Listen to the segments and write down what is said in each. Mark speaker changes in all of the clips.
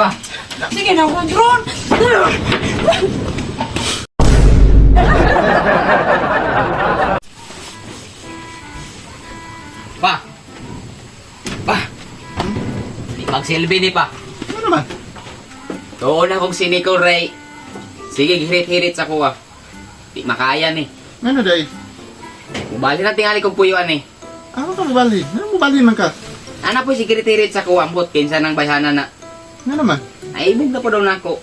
Speaker 1: pa.
Speaker 2: Sige na, drone!
Speaker 1: Pa! Pa! Di magsilbi ni pa.
Speaker 3: Ano naman?
Speaker 1: Doon akong si Nicole Ray. Sige, hirit-hirit sa kuha. Di makaya ni.
Speaker 3: Ano day?
Speaker 1: Mubali na tingali kong puyuan eh.
Speaker 3: Ano ka mabali? Ano mabali man ka?
Speaker 1: Ana po si hirit-hirit sa kuha. Ambot, kinsa ng bayhana na.
Speaker 3: Ano naman?
Speaker 1: Naibog na po daw na ako.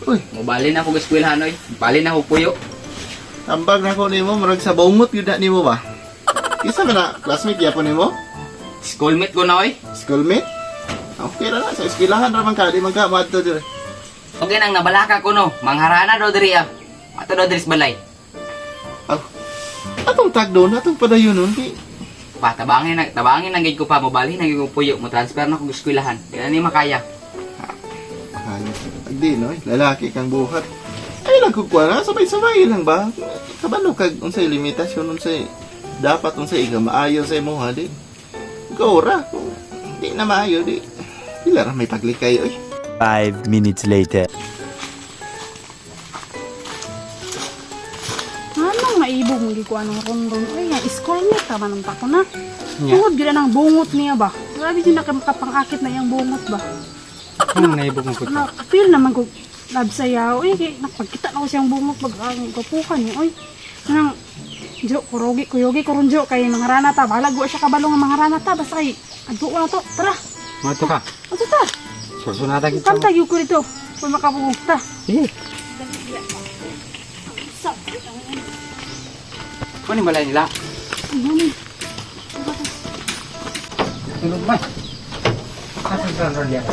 Speaker 3: Uy,
Speaker 1: Mubali na ako eskwelahan oy. Mubali na ako puyo.
Speaker 3: tambag na ko nimo, murag sa baumot yun na nimo ba? Isa ka na, classmate yapon nimo?
Speaker 1: Schoolmate ko na oy.
Speaker 3: Schoolmate? Okay ra na, sa eskwelahan raman ka, di man ka maadto dire.
Speaker 1: Okay nang nabalaka ko no. Mangharana daw diri ah. Ato daw diri sa balay.
Speaker 3: Aw, atong tag doon, atong padayon nun, di.
Speaker 1: Pa, tabangin na gid ko pa. Mubali na gid ko puyo. Mo transfer na ko eskwelahan. Di na ni makaya.
Speaker 3: Hindi, no? Lalaki kang buhat. Ay, lang kukwa na. Sabay-sabay lang ba? Kabalo kag unsay limitasyon, unsay dapat unsay iga maayo sa imo ha, di. Go ra. Di na maayo, di. Dila ra may paglikay, oy.
Speaker 4: 5 minutes later.
Speaker 2: Anong naibog mo ko anong rondon? Ay, nga, schoolmate ka man ang tako na. Tungod gila ng bungot niya ba? Grabe din nakapangakit na yung bungot ba?
Speaker 5: Ano naibog mo po?
Speaker 2: Feel naman ko love sayaw. Ay, nakapagkita na ko siyang bungot ang kapukan niya. Ay, nang jo, kuyogi, kurunjo kay mga ranata. Balago siya kabalo ng mga ranata. Basta kay, adto ko na to. Tara,
Speaker 5: Mato ka.
Speaker 2: ato ta.
Speaker 5: Susunata kita.
Speaker 2: Kantag yung ko dito. Kung makapugugta.
Speaker 5: Sige. Ano yung balay nila?
Speaker 2: Ano
Speaker 5: Tulog ba? Nasaan sa ron diya?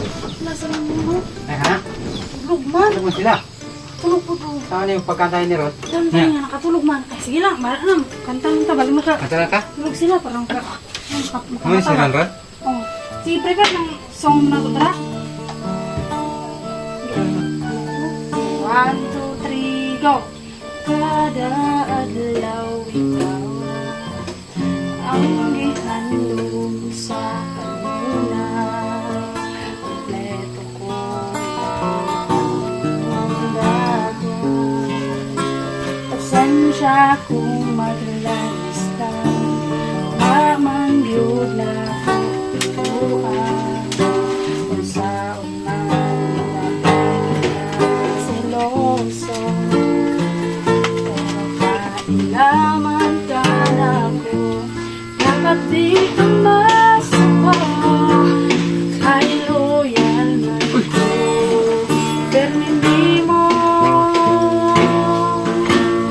Speaker 2: nasa lang mo?
Speaker 5: Ay ka na?
Speaker 2: Tulog man.
Speaker 5: Tulog mo sila.
Speaker 2: Tulog po to.
Speaker 5: Saan yung pagkantay ni Rod?
Speaker 2: Yan, nga nakatulog man. Ay, sige lang. Bahala na. Kanta lang ta. Balik mo ka.
Speaker 5: Kantala ka?
Speaker 2: Tulog sila. Parang
Speaker 5: Ano yung si Ron Rod?
Speaker 2: Oh. Sige, prepare ng song na ito. Tara. 1, 2, 3, go! Kada adlaw ikaw ang gihandog sa kanuna. Kompleto ko ang dago. Pasensya kung maglangista, mamangyod na tutuan. Kung sa unang seloso, kailangan ka na ko. Dapat di ka masuko. Ay loyal man ko, pero hindi mo.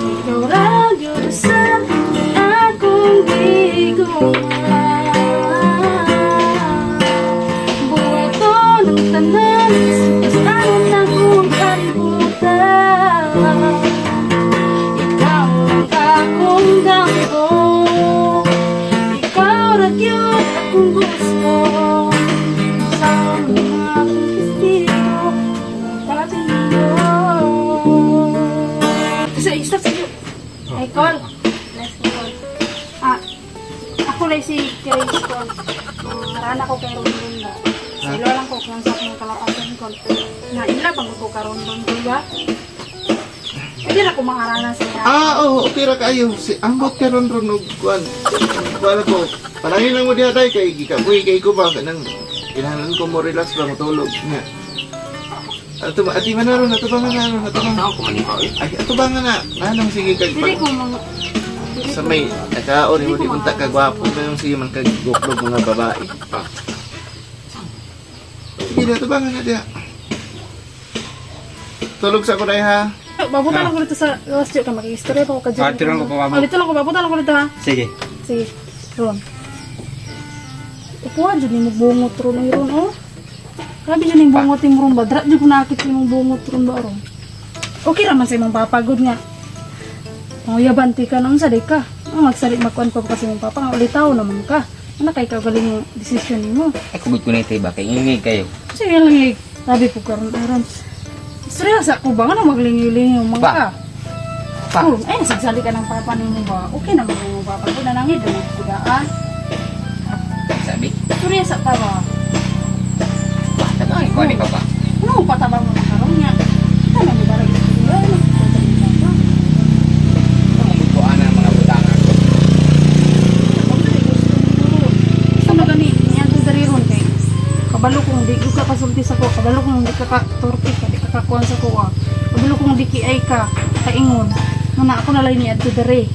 Speaker 2: Ikaw radyo sa akong giguma. Buwato ng tanan, basta na kong kalibutan. Ikaw ang akong damgo. Ikaw ragyot akong gusto. Sa mga kestigo, patuloy. Stop sa'yo. Ay, call. Let's go. Ako lang si Grace Call. Marana ko kay Rondon. Silo lang ko kung sa akong kalapatan ko. Na ila pag ko karon Rondon ba? Pwede na ko maharana siya.
Speaker 3: Oo, okay ra kayo. Si ambot ka ron ron og kuan. Wala ko. Palangin lang mo diha tay kay gikapoy kay ko ba kanang kinahanglan ko mo relax ba matulog nga. Ato ba ati manaron ato ba manaron ato ba.
Speaker 1: Saan ko manipaw eh?
Speaker 3: Ay ato ba nga na. Nanong sige kag
Speaker 2: Dili ko mga...
Speaker 3: sa may nakaon mo di unta ka gwapo kayong sige man kag goklog mga babae. Sige na ato ba nga na diha. Tulog sa ko day ha.
Speaker 2: Babutan ako dito sa last year ka mag-istorya pa ako ka dyan.
Speaker 5: Ah, tiran ko pa, mama.
Speaker 2: Dito lang ko, babutan ako dito ha.
Speaker 5: Sige.
Speaker 2: Sige, Ron. Upuan dyan yung bungot ron ay ron, oh. Grabe dyan yung bungot yung ron ba? Drat dyan ko nakakit yung bungot ron ba, ron. Okay raman sa imong papagod nga. Mga yabanti ka nang sadik ka. Ang magsalit makuan pa kasi mong papa nga ulitaw naman ka. Ano kay kagaling yung desisyon mo?
Speaker 1: Ay, kubot ko na ito ba? Kaya ingig kayo.
Speaker 2: Kasi yan lang yung sabi po ka ron, ron. Seryosa ko ba? Ano maglingi-lingi yung mga
Speaker 1: Pa.
Speaker 2: ka?
Speaker 1: Pa.
Speaker 2: Oh, ay, nasagsali ka ng papa ni mo ba? Okay naman yung papa ko na nangid. Ano kudaan?
Speaker 1: Sabi?
Speaker 2: Seryosa ka ba?
Speaker 1: ko ni Papa.
Speaker 2: Ano patabang mo makaroon niya? Ito na may barang ito.
Speaker 1: Ko ana mga butangan ko.
Speaker 2: Sa magani, niya ito dari ron kay. Kabalo kung di ka kasulti sa ko, kabalo kung di ka ka-turkey ka, di ka kakuhan sa ko. Kabalo kung di ki ay ka, kaingon. Muna ako nalay niya ito dari.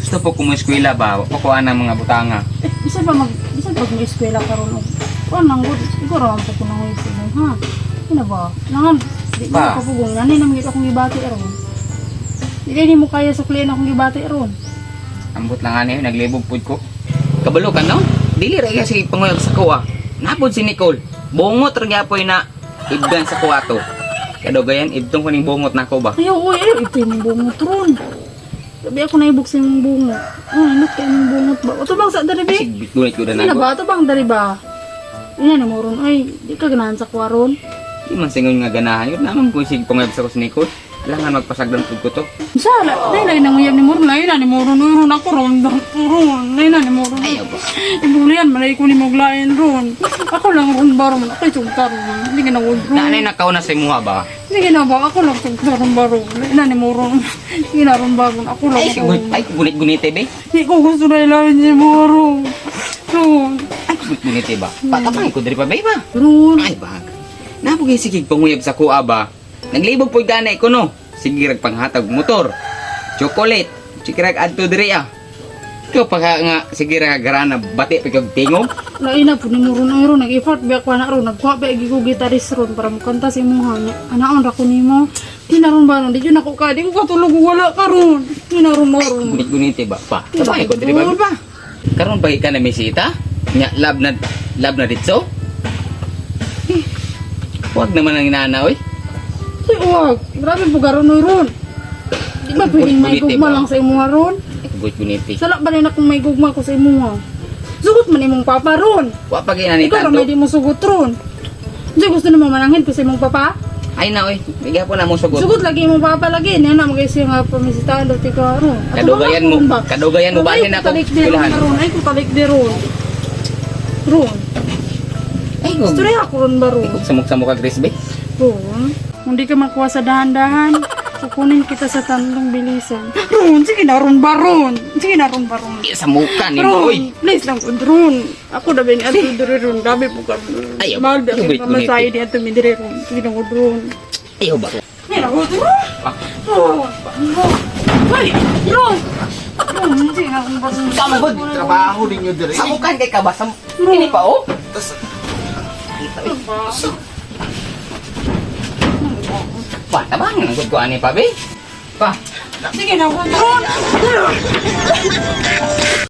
Speaker 1: Gusto po kumuskwela ba? Wa ko ana mga butanga.
Speaker 2: Bisan pag may eskwela karon og kuan nang gud siguro ang ko nang eskwela ha. Ina ba? Nangan di
Speaker 1: Pa.
Speaker 2: ba kapugong nani nang gid akong gibati aron. Di mo kaya suklian akong gibati aron.
Speaker 1: Ambot lang ani naglibog pud ko. Kabalo ka no? Dili ra kasi panguyab sa kuha. Napod si Nicole. Bungot ra gyapon na ibdan sa kuha to. Kadogayan ibtong ko ning bungot nako ba?
Speaker 2: Ayaw oy ipin bungot ron. Sabi ako naibog sa imong bungot. Ano kay imong bungot ba? Oto bang sa dari be?
Speaker 1: Sig bitgunit ko na
Speaker 2: Ina
Speaker 1: nago.
Speaker 2: ba to bang dari ba? Ina ni mo ron ay di ka ganahan sa kwaron.
Speaker 1: Di man singon nga ganahan yun naman kung sig panguyab sa ko si Nicole. Kailangan magpasagdan pud ko to.
Speaker 2: Sala, dai nang uyab ni mo ron, ay na ni mo ron ako ron. Ron, ay na ni mo ron.
Speaker 1: Ayaw ba?
Speaker 2: Ibulian, malay ko ni Moglayan ron. Ako lang ron baron, ako yung sugta ron. Hindi ka na wood ron.
Speaker 1: Naanay nakaw na sa imuha ba?
Speaker 2: Sige na ba, ako lang sugta ron baron. Ina ni mo ron. Sige na ron baron, ako lang ron.
Speaker 1: Ay, gunit-gunite ba?
Speaker 2: Hindi ko gusto na ilawin ni mo ron. Ron.
Speaker 1: Ay, gunit-gunite ba? Patapay ko diri pa ba?
Speaker 2: Ron.
Speaker 1: Ay, bag. Napugay sige panguyab sa kuha ba? Naglibog po ganay ko no. Sige rag panghatag motor. Chocolate. Sige rag adto diri ah. Ikaw pa nga sige rag garana bati pagkag tingog.
Speaker 2: Laina po ni mo ron ay ron. Nag-effort biyak pa na ron. Nagkuha ba ko gitarist ron para makanta sa imuha niya. Anaon ra ko ni mo. Di na ron baron. Di yun ako ka. Di ko katulog wala ka ron. Di na ron baron.
Speaker 1: Gunit-gunite ba? Pa. Tapay ko diri ba? Karon ba ka na misita? Nya lab na ditso? Huwag naman ang inana oy.
Speaker 2: Ay, wag. Grabe po garon oy ron. Di ba pwedeng may
Speaker 1: Gunit-gunite
Speaker 2: gugma
Speaker 1: ba?
Speaker 2: lang sa imuha ron?
Speaker 1: Gunit-gunite.
Speaker 2: Sala ba rin akong may gugma ko sa imuha? Sugot man imong papa ron.
Speaker 1: Wa pa ginani
Speaker 2: Ikaw ramay di mo sugot ron. Di gusto na manangin ko sa imong papa?
Speaker 1: Ay na oy. Bigyan po na mo sugot.
Speaker 2: Sugot lagi imong papa lagi. Niya na mag-isip nga pamisitahan do tika ron.
Speaker 1: Kadugayan mo. Kadugayan mo ba
Speaker 2: Ay,
Speaker 1: din ako?
Speaker 2: talik di ron
Speaker 1: Kulahan.
Speaker 2: ron. Ay, kutalik di ron. Ron.
Speaker 1: Ay, go.
Speaker 2: Istorya ako ron ba ron?
Speaker 1: Samok-samok ka Chris be.
Speaker 2: Ron. Kung di ka makuha sa dahan-dahan, kukunin kita sa tanong bilisan. Ron, sige na ron ba ron? Sige na ron ba ron?
Speaker 1: Samukan ni mo oy.
Speaker 2: Ron, please lang po, Ron. Ako na ba ni Ato Dure Ron? Gabi po ka.
Speaker 1: Ayaw.
Speaker 2: Mahal na
Speaker 1: Ayaw,
Speaker 2: rin pamasahe ni Ato Midire Ron. Sige na ko, Ron.
Speaker 1: Ayaw ba?
Speaker 2: Sige na ko, Ron. Ron. Ay, Ron. Ron, sige na kung baso.
Speaker 1: Tama ba?
Speaker 3: Trabaho ninyo diri.
Speaker 1: Samukan kay ka ba? Ini pa oh. Pa, tabang ang gud ko ani pa be. Pa.
Speaker 2: Sige na ko, Ron.